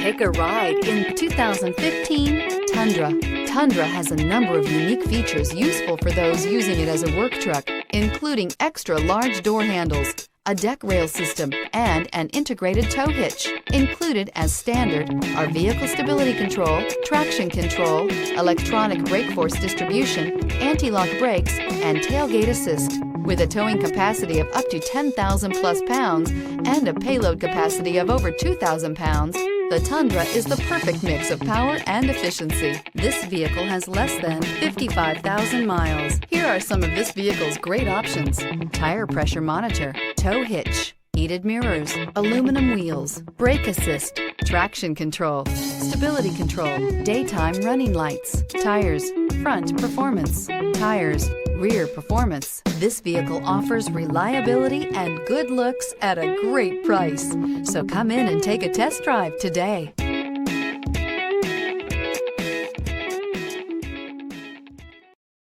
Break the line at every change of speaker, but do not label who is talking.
Take a ride in the 2015 Tundra. Tundra has a number of unique features useful for those using it as a work truck, including extra large door handles, a deck rail system, and an integrated tow hitch. Included as standard are vehicle stability control, traction control, electronic brake force distribution, anti-lock brakes, and tailgate assist. With a towing capacity of up to 10,000 plus pounds and a payload capacity of over 2,000 pounds, the Tundra is the perfect mix of power and efficiency. This vehicle has less than 55,000 miles. Here are some of this vehicle's great options: tire pressure monitor, tow hitch, heated mirrors, aluminum wheels, brake assist, traction control, stability control, daytime running lights, tires, front performance, tires, rear performance. This vehicle offers reliability and good looks at a great price. So come in and take a test drive today.